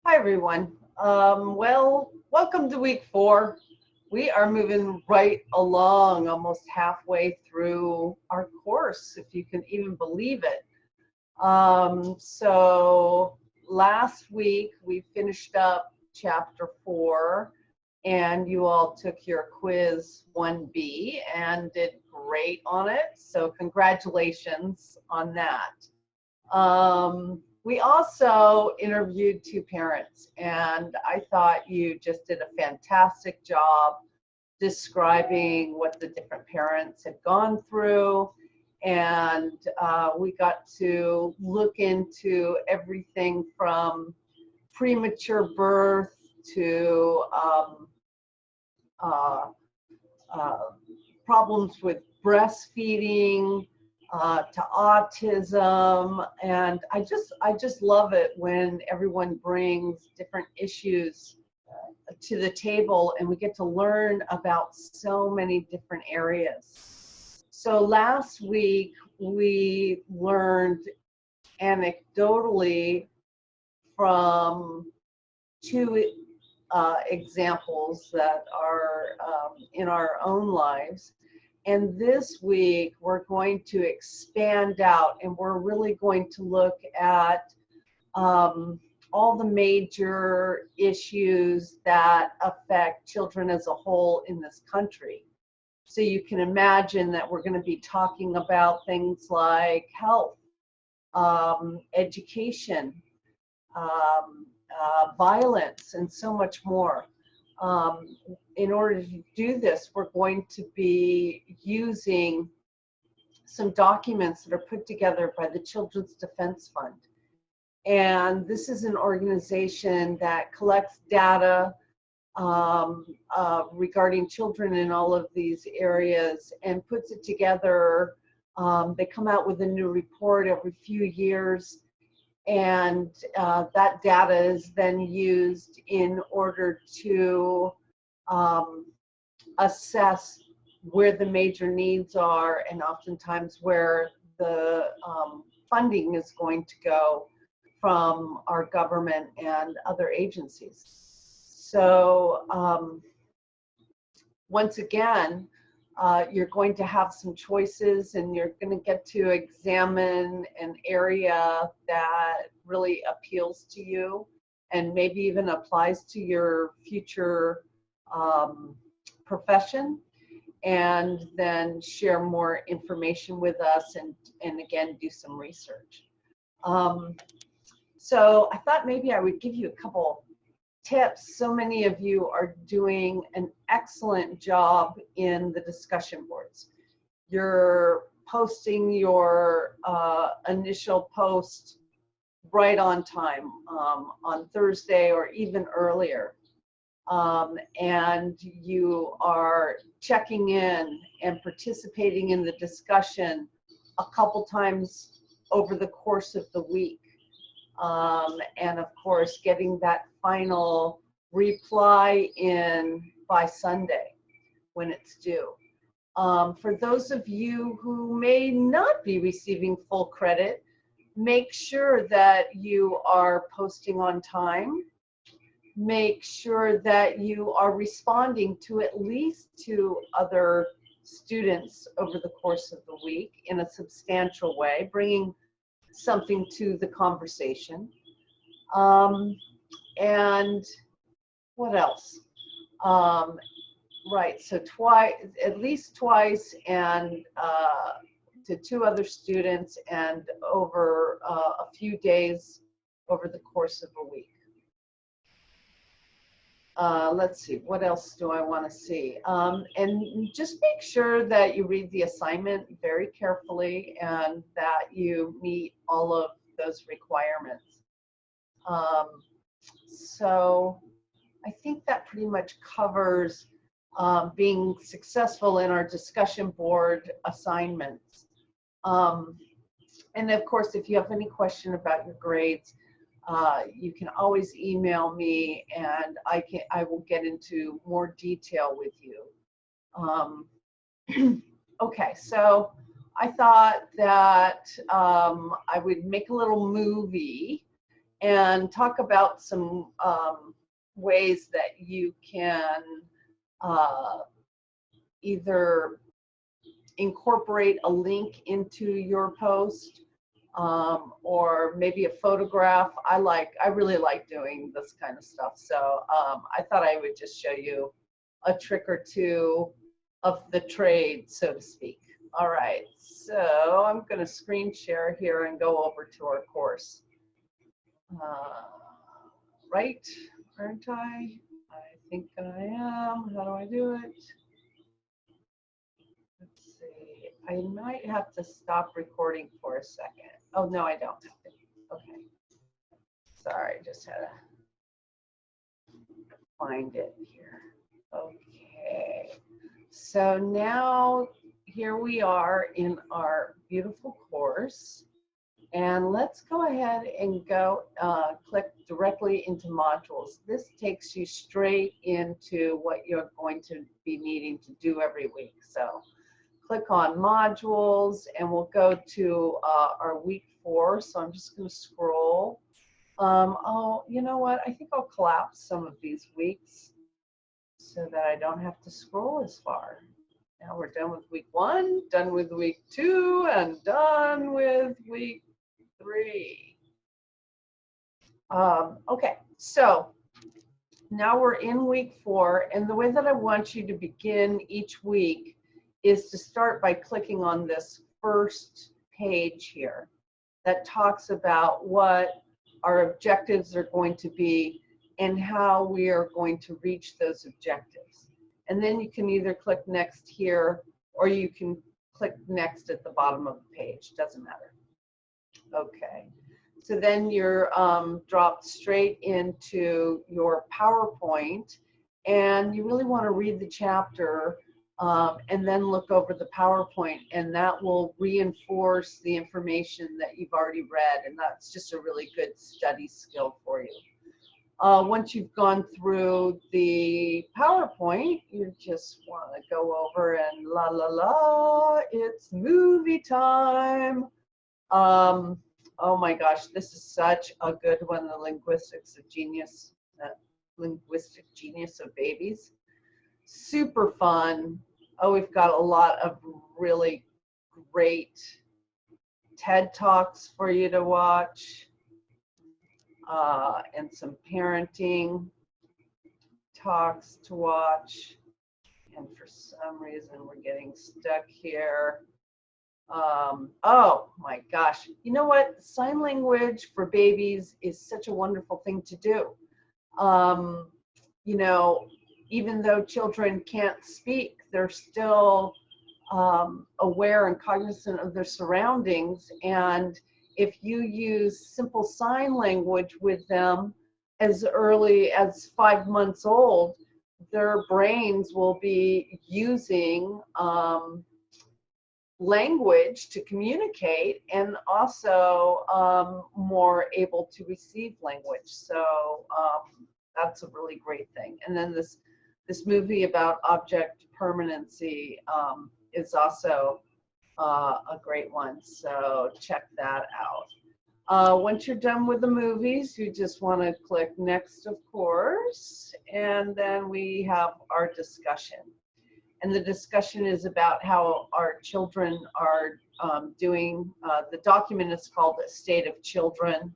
Hi, everyone. Well, welcome to week 4. We are moving right along, almost halfway through our course, if you can even believe it. So last week we finished up chapter 4, and you all took your quiz 1B and did great on it. So congratulations on that. We also interviewed 2 parents, and I thought you just did a fantastic job describing what the different parents had gone through. And we got to look into everything from premature birth to uh, uh, problems with breastfeeding, to autism, and I just love it when everyone brings different issues to the table and we get to learn about so many different areas. So last week we learned anecdotally from 2 examples that are in our own lives. And this week, we're going to expand out and we're really going to look at all the major issues that affect children as a whole in this country. So you can imagine that we're going to be talking about things like health, education, violence, and so much more. In order to do this, we're going to be using some documents that are put together by the Children's Defense Fund. And this is an organization that collects data regarding children in all of these areas and puts it together. They come out with a new report every few years, and that data is then used in order to assess where the major needs are and oftentimes where the funding is going to go from our government and other agencies. So once again, you're going to have some choices and you're going to get to examine an area that really appeals to you and maybe even applies to your future profession, and then share more information with us and again, do some research. So I thought maybe I would give you a couple tips. So many of you are doing an excellent job in the discussion boards. You're posting your initial post right on time, on Thursday or even earlier. And you are checking in and participating in the discussion a couple times over the course of the week. And of course, getting that final reply in by Sunday when it's due. For those of you who may not be receiving full credit, make sure that you are posting on time. Make sure that you are responding to at least 2 other students over the course of the week in a substantial way, bringing something to the conversation. And what else? Right, so at least twice, and to 2 other students, and over a few days over the course of a week. Let's see, what else do I want to see? And just make sure that you read the assignment very carefully and that you meet all of those requirements. So I think that pretty much covers being successful in our discussion board assignments. And of course, if you have any question about your grades, you can always email me and I will get into more detail with you. Okay, so I thought that I would make a little movie and talk about some ways that you can either incorporate a link into your post, or maybe a photograph. I really like doing this kind of stuff. So I thought I would just show you a trick or two of the trade, so to speak. All right, so I'm going to screen share here and go over to our course. Right, aren't I? I think I am. How do I do it? Let's see. I might have to stop recording for a second. Oh, no, I don't have to. Okay. Sorry, just had to find it here. Okay. So now here we are in our beautiful course. And let's go ahead and go click directly into modules. This takes you straight into what you're going to be needing to do every week. So click on modules and we'll go to our week 4. So I'm just going to scroll. Oh, you know what? I think I'll collapse some of these weeks so that I don't have to scroll as far. Now we're done with week 1, done with week 2, and done with week 3. Okay, so now we're in week 4, and the way that I want you to begin each week is to start by clicking on this first page here that talks about what our objectives are going to be and how we are going to reach those objectives. And then you can either click next here or you can click next at the bottom of the page, doesn't matter. Okay, so then you're dropped straight into your PowerPoint, and you really want to read the chapter and then look over the PowerPoint, and that will reinforce the information that you've already read, and that's just a really good study skill for you. Once you've gone through the PowerPoint, you just want to go over and la la la, it's movie time. Oh my gosh, this is such a good one, the linguistic genius of babies. Super fun. Oh, we've got a lot of really great TED Talks for you to watch, and some parenting talks to watch. And for some reason, we're getting stuck here. Oh my gosh, you know what? Sign language for babies is such a wonderful thing to do. You know, even though children can't speak, they're still aware and cognizant of their surroundings. And if you use simple sign language with them as early as 5 months old, their brains will be using language to communicate, and also more able to receive language. So that's a really great thing. And then this movie about object permanency is also a great one. So check that out. Once you're done with the movies, you just want to click next, of course, and then we have our discussion. And the discussion is about how our children are doing. The document is called A State of Children.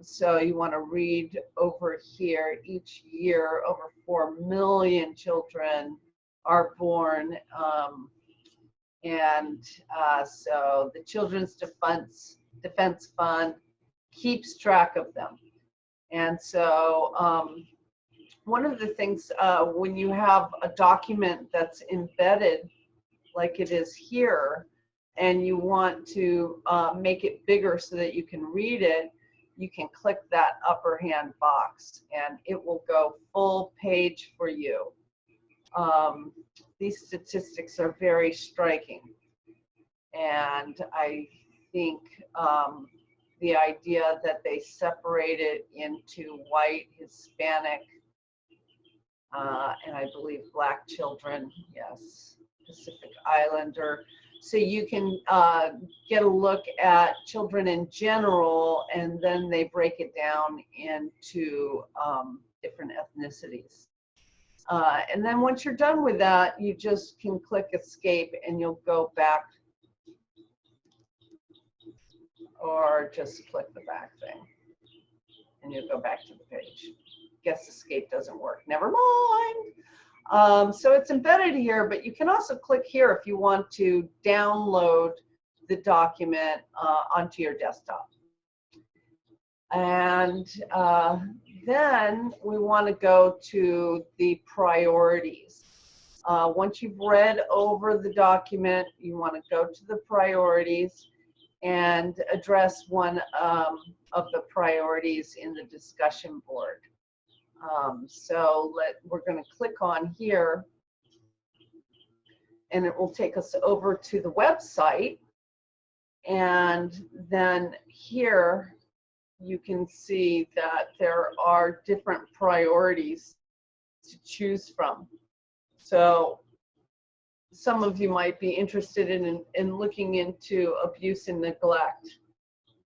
So you want to read over here. Each year, over 4 million children are born. So the Children's Defense Fund keeps track of them. And so one of the things when you have a document that's embedded like it is here, and you want to make it bigger so that you can read it, you can click that upper hand box and it will go full page for you. These statistics are very striking, and I think the idea that they separate it into white, Hispanic, and I believe Black children, yes, Pacific Islander. So you can get a look at children in general, and then they break it down into different ethnicities. And then once you're done with that, you just can click escape and you'll go back, or just click the back thing and you'll go back to the page. Guess escape doesn't work. Never mind. So it's embedded here, but you can also click here if you want to download the document onto your desktop. And then we want to go to the priorities. Once you've read over the document, you want to go to the priorities and address one of the priorities in the discussion board. So we're going to click on here, and it will take us over to the website. And then here you can see that there are different priorities to choose from. So some of you might be interested in looking into abuse and neglect,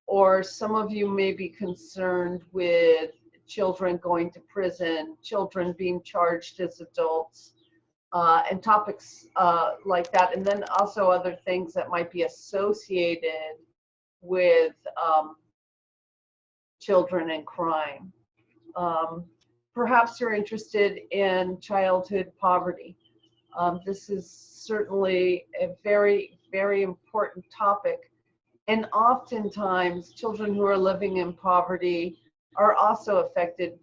or some of you may be concerned with children going to prison, children being charged as adults, and topics like that, and then also other things that might be associated with children and crime. Perhaps you're interested in childhood poverty. This is certainly a very, very important topic. And oftentimes, children who are living in poverty are also affected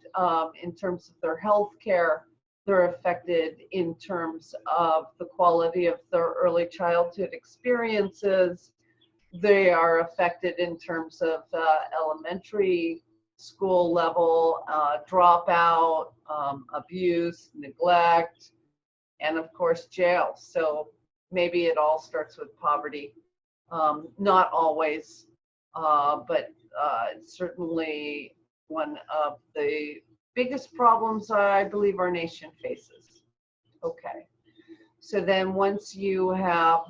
in terms of their health care. They're affected in terms of the quality of their early childhood experiences. They are affected in terms of elementary school level dropout, abuse, neglect, and of course jail. So maybe it all starts with poverty. Not always, but certainly one of the biggest problems I believe our nation faces. Okay, so then once you have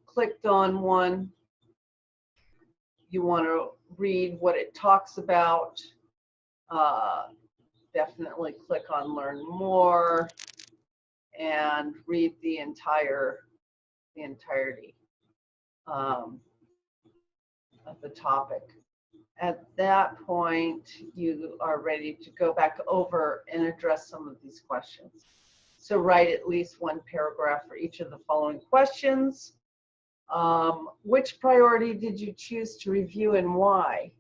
clicked on one, you want to read what it talks about. Definitely click on learn more and read the entirety of the topic. At that point, you are ready to go back over and address some of these questions. So write at least one paragraph for each of the following questions. Which priority did you choose to review and why?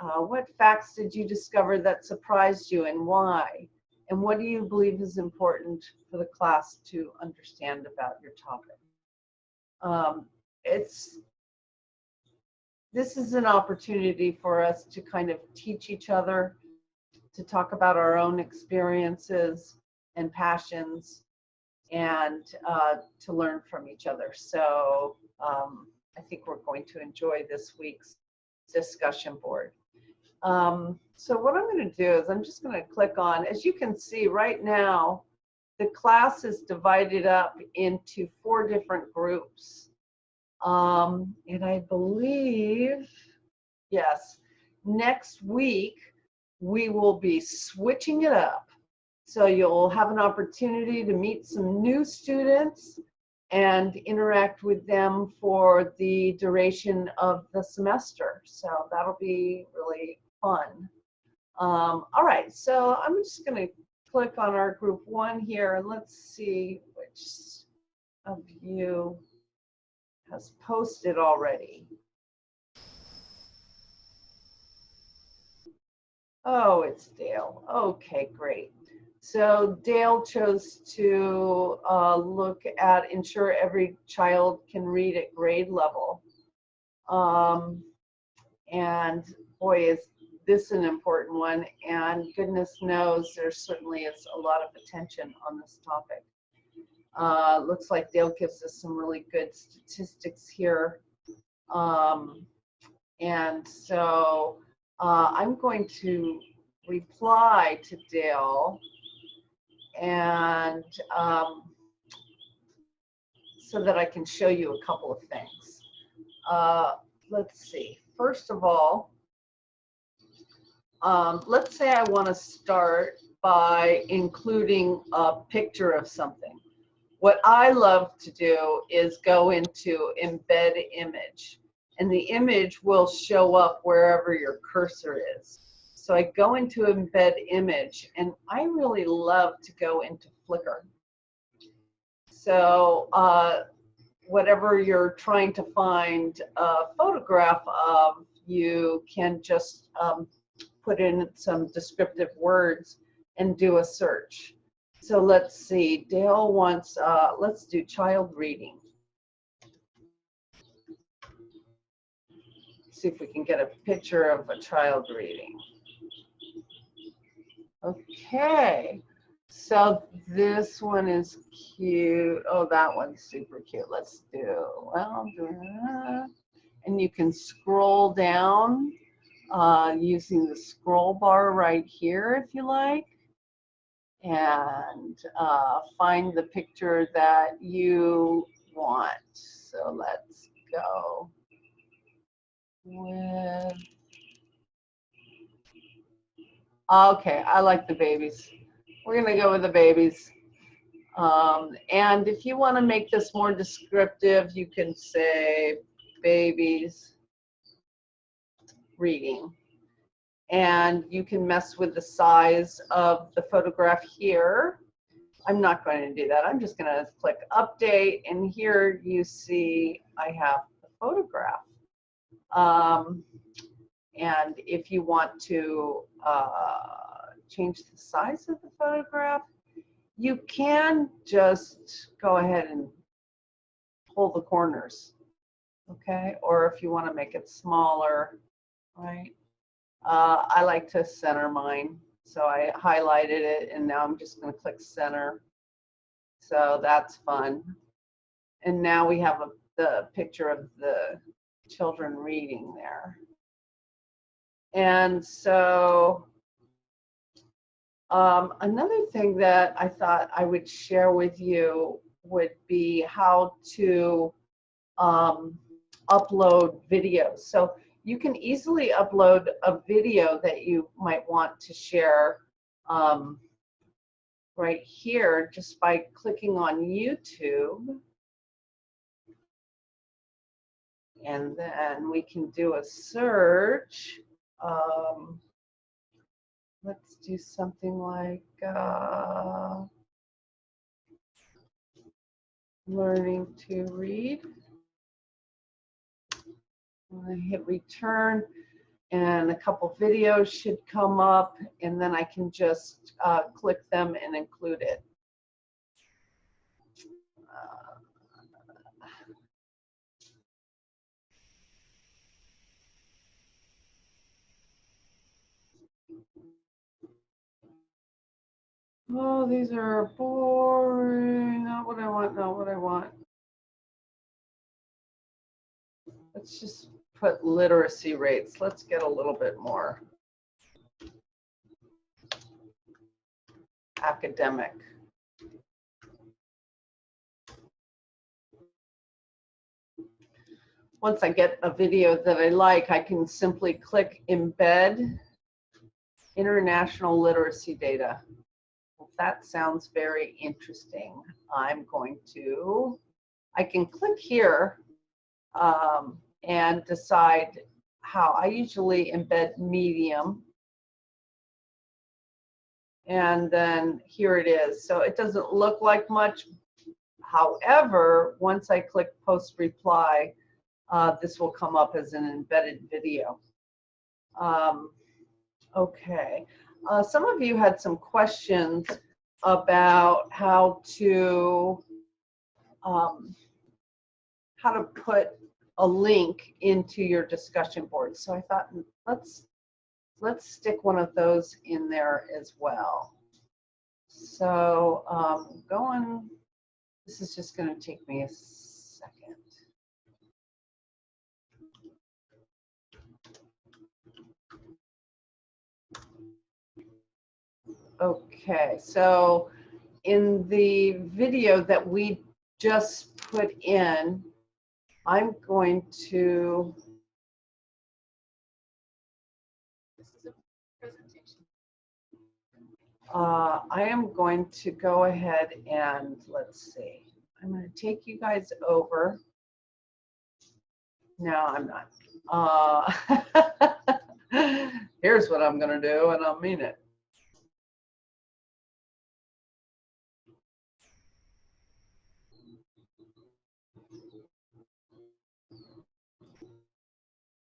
What facts did you discover that surprised you and why? And what do you believe is important for the class to understand about your topic? This is an opportunity for us to kind of teach each other, to talk about our own experiences and passions, and to learn from each other. So I think we're going to enjoy this week's discussion board. So what I'm going to do is I'm just going to click on, as you can see right now, the class is divided up into 4 different groups. And I believe, yes, next week we will be switching it up. So you'll have an opportunity to meet some new students and interact with them for the duration of the semester. So that'll be really fun. All right, so I'm just going to click on our group 1 here, and let's see which of you has posted already. Oh, it's Dale. Okay, great. So Dale chose to look at ensure every child can read at grade level. And boy, is this an important one. And goodness knows there certainly is a lot of attention on this topic. Looks like Dale gives us some really good statistics here. And so I'm going to reply to Dale and so that I can show you a couple of things. Let's see. First of all, let's say I want to start by including a picture of something. What I love to do is go into embed image, and the image will show up wherever your cursor is. So I go into embed image, and I really love to go into Flickr. So whatever you're trying to find a photograph of, you can just put in some descriptive words and do a search. So let's see, Dale wants, let's do child reading. See if we can get a picture of a child reading. Okay, so this one is cute. Oh, that one's super cute. Let's do, well, and you can scroll down using the scroll bar right here if you like, and find the picture that you want. So let's go with, okay, I like the babies. We're gonna go with the babies. And if you want to make this more descriptive, you can say babies reading. And you can mess with the size of the photograph here. I'm not going to do that. I'm just going to click update, and here you see I have the photograph. And if you want to change the size of the photograph, you can just go ahead and pull the corners, okay? Or if you want to make it smaller, right? I like to center mine, so I highlighted it, and now I'm just going to click center. So that's fun. And now we have the picture of the children reading there. And so another thing that I thought I would share with you would be how to upload videos. So you can easily upload a video that you might want to share right here just by clicking on YouTube. And then we can do a search. Let's do something like learning to read. I'm going to hit return, and a couple videos should come up, and then I can just click them and include it. Oh, these are boring. Not what I want, not what I want. Let's just put literacy rates. Let's get a little bit more academic. Once I get a video that I like, I can simply click embed international literacy data. If that sounds very interesting, I'm going to, I can click here and decide how. I usually embed medium. And then here it is. So it doesn't look like much. However, once I click post reply, this will come up as an embedded video. Okay. Some of you had some questions about how to put a link into your discussion board. So I thought let's stick one of those in there as well. So this is just going to take me a second. Okay, so in the video that we just put in, I'm going to, This is a presentation. I am going to go ahead and, let's see, I'm going to take you guys over. No, I'm not. Here's what I'm going to do, and I mean it.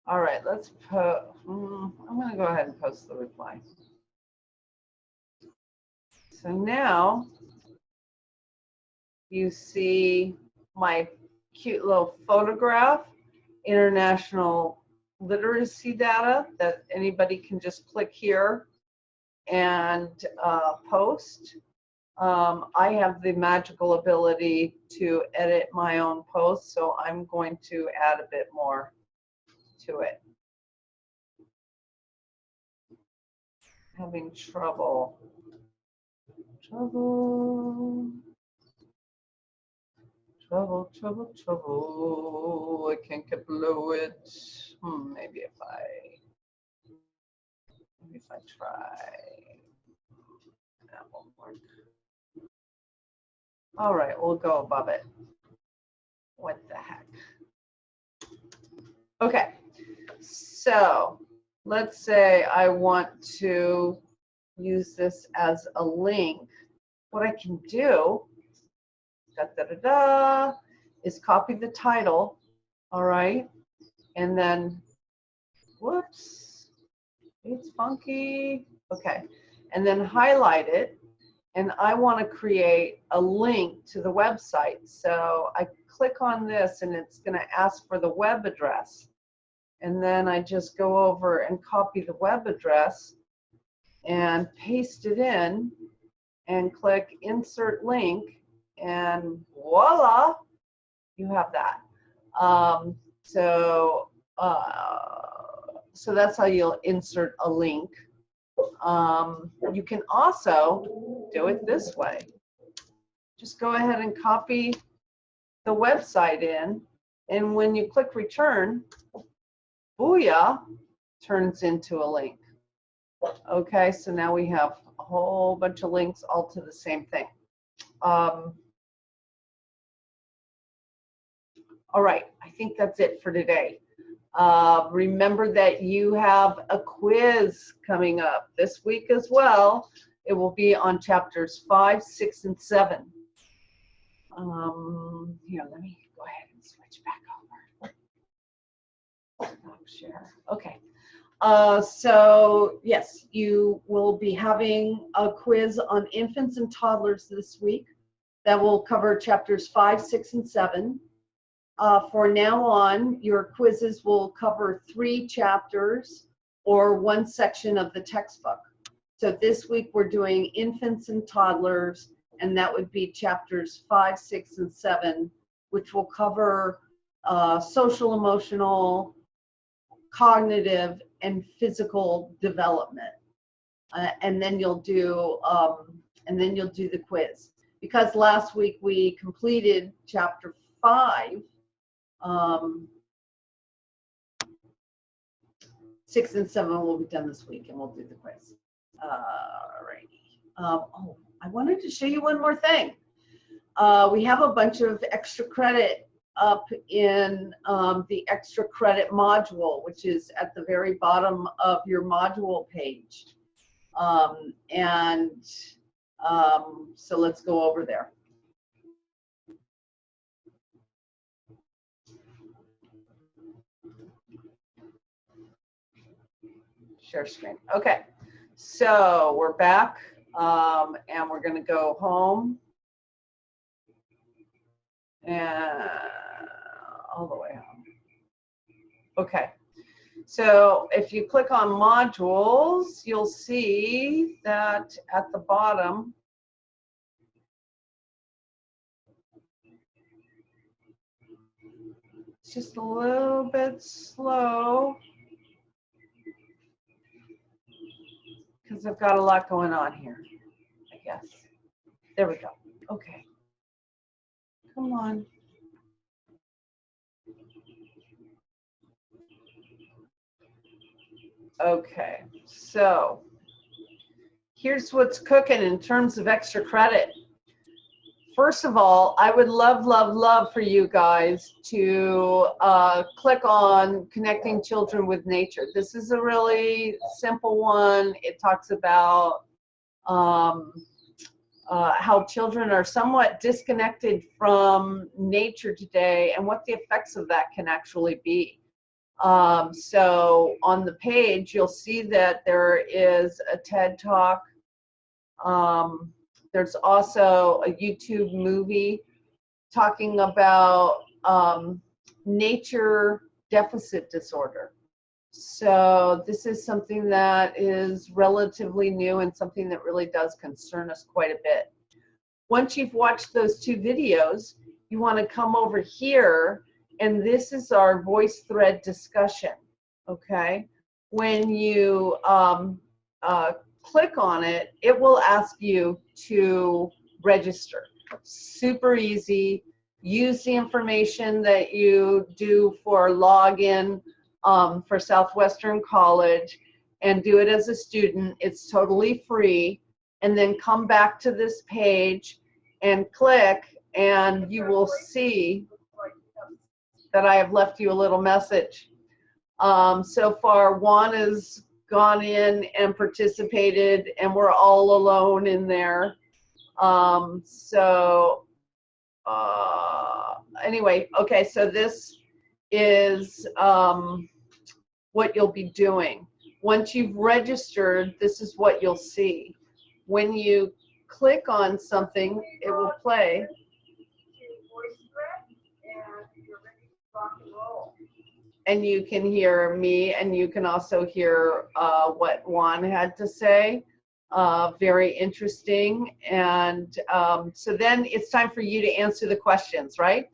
All right, let's put, I'm going to go ahead and post the reply. So now you see my cute little photograph, international literacy data that anybody can just click here and post. I have the magical ability to edit my own posts, so I'm going to add a bit more to it. Having trouble. Trouble. I can't get below it. Maybe if I try. That won't work. All right, we'll go above it. What the heck? Okay, so let's say I want to use this as a link. What I can do, is copy the title, all right, and then, whoops, it's funky. Okay, and then highlight it, and I want to create a link to the website. So I click on this, and it's going to ask for the web address. And then I just go over and copy the web address and paste it in and click insert link, and voila, you have that. So that's how you'll insert a link. You can also do it this way. Just go ahead and copy the website in, and when you click return, booyah, turns into a link. Okay, so now we have a whole bunch of links all to the same thing. All right, I think that's it for today. Remember that you have a quiz coming up this week as well. It will be on chapters 5, 6, and 7. Here, let me go ahead and switch back over. Stop share. Okay. So yes, you will be having a quiz on infants and toddlers this week that will cover chapters 5, 6, and 7. For now on, your quizzes will cover 3 chapters or 1 section of the textbook. So this week we're doing infants and toddlers, and that would be chapters 5, 6, and 7, which will cover social, emotional, cognitive, and physical development. And then you'll do the quiz. Because last week we completed chapter 5, 6 and 7 will be done this week, and we'll do the quiz. Alrighty. Oh, I wanted to show you one more thing. We have a bunch of extra credit up in the extra credit module, which is at the very bottom of your module page. So let's go over there. Share screen. Okay, so we're back, and we're going to go home and all the way home. Okay, so if you click on modules, you'll see that at the bottom, it's just a little bit slow because I've got a lot going on here, I guess. There we go. Okay. Come on. Okay, so here's what's cooking in terms of extra credit. First of all, I would love, love, love for you guys to click on Connecting Children with Nature. This is a really simple one. It talks about how children are somewhat disconnected from nature today and what the effects of that can actually be. So on the page, you'll see that there is a TED Talk. There's also a YouTube movie talking about nature deficit disorder. So this is something that is relatively new and something that really does concern us quite a bit. Once you've watched those two videos, you want to come over here, and this is our voice thread discussion, okay? When you click on it, it will ask you to register. Super easy. Use the information that you do for login for Southwestern College and do it as a student. It's totally free. And then come back to this page and click, and you will see that I have left you a little message. So far, Juan has gone in and participated, and we're all alone in there. Anyway, okay, so this is what you'll be doing. Once you've registered, this is what you'll see. When you click on something, it will play. And you can hear me, and you can also hear what Juan had to say. Very interesting. And so then it's time for you to answer the questions, right?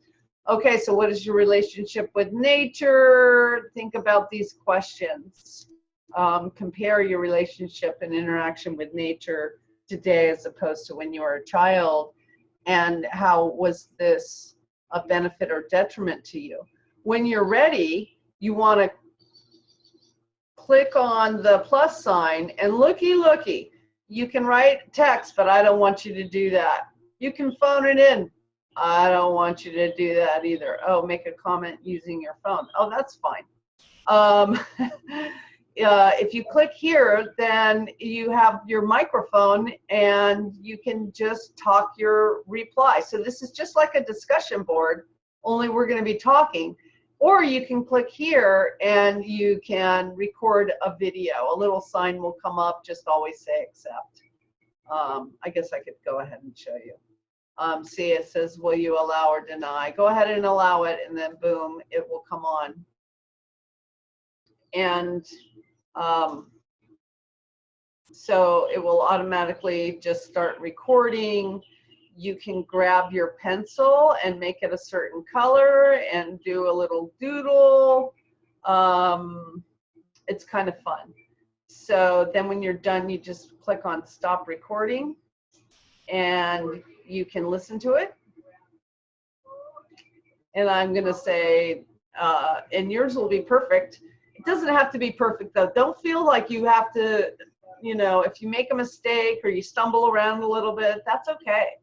Okay, so what is your relationship with nature? Think about these questions. Compare your relationship and interaction with nature today as opposed to when you were a child, and how was this a benefit or detriment to you? When you're ready, you want to click on the plus sign, and looky, you can write text, but I don't want you to do that. You can phone it in. I don't want you to do that either. Oh, make a comment using your phone. Oh, that's fine. If you click here, then you have your microphone and you can just talk your reply. So this is just like a discussion board, only we're going to be talking. Or you can click here and you can record a video. A little sign will come up, just always say accept. I guess I could go ahead and show you. See, it says, will you allow or deny? Go ahead and allow it, and then boom, it will come on. And so it will automatically just start recording. You can grab your pencil and make it a certain color and do a little doodle. It's kind of fun. So then when you're done, you just click on stop recording and you can listen to it. And I'm going to say, and yours will be perfect. It doesn't have to be perfect, though. Don't feel like you have to, you know, if you make a mistake or you stumble around a little bit, that's okay.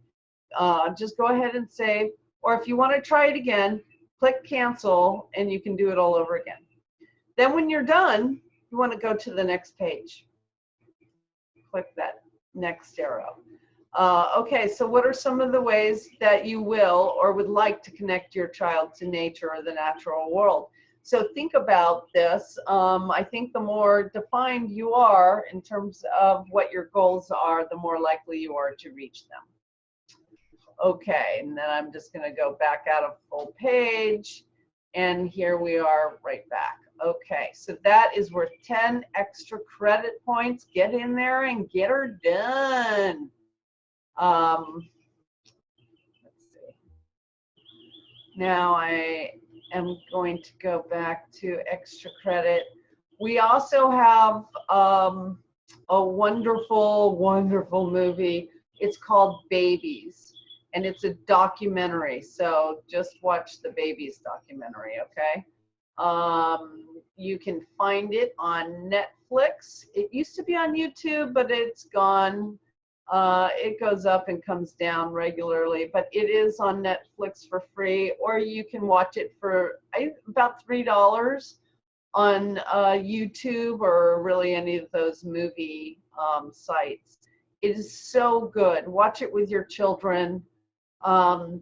Just go ahead and save. Or if you want to try it again, click cancel, and you can do it all over again. Then when you're done, you want to go to the next page. Click that next arrow. Okay, so what are some of the ways that you will or would like to connect your child to nature or the natural world? So think about this. I think the more defined you are in terms of what your goals are, the more likely you are to reach them. Okay, and then I'm just going to go back out of full page, and here we are right back. Okay, so that is worth 10 extra credit points. Get in there and get her done. Let's see. Now I am going to go back to extra credit. We also have a wonderful, wonderful movie. It's called Babies, and it's a documentary. So just watch the Babies documentary, okay? You can find it on Netflix. Netflix. It used to be on YouTube, but it's gone. It goes up and comes down regularly, but it is on Netflix for free, or you can watch it for about $3 on YouTube or really any of those movie sites. It is so good. Watch it with your children.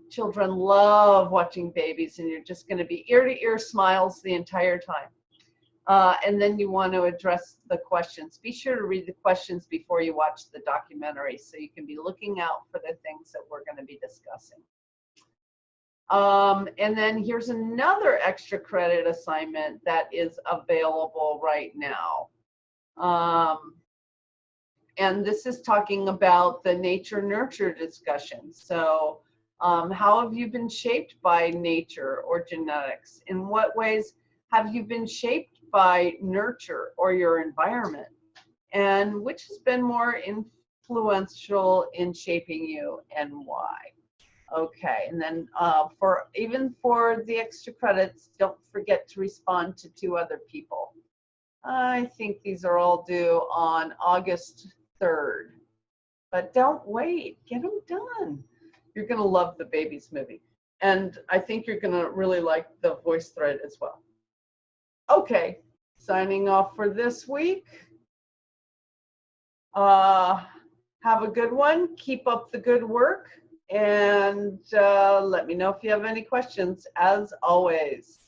Children love watching babies, and you're just going to be ear to ear smiles the entire time. And then you want to address the questions. Be sure to read the questions before you watch the documentary so you can be looking out for the things that we're going to be discussing. And then here's another extra credit assignment that is available right now. And this is talking about the nature-nurture discussion. So how have you been shaped by nature or genetics? In what ways have you been shaped by nurture or your environment? And which has been more influential in shaping you and why? Okay, and then for the extra credits, don't forget to respond to 2 other people. I think these are all due on August 3rd, but don't wait, get them done. You're gonna love the Babies movie, and I think you're gonna really like the VoiceThread as well. Okay, signing off for this week. Have a good one, keep up the good work, and let me know if you have any questions, as always.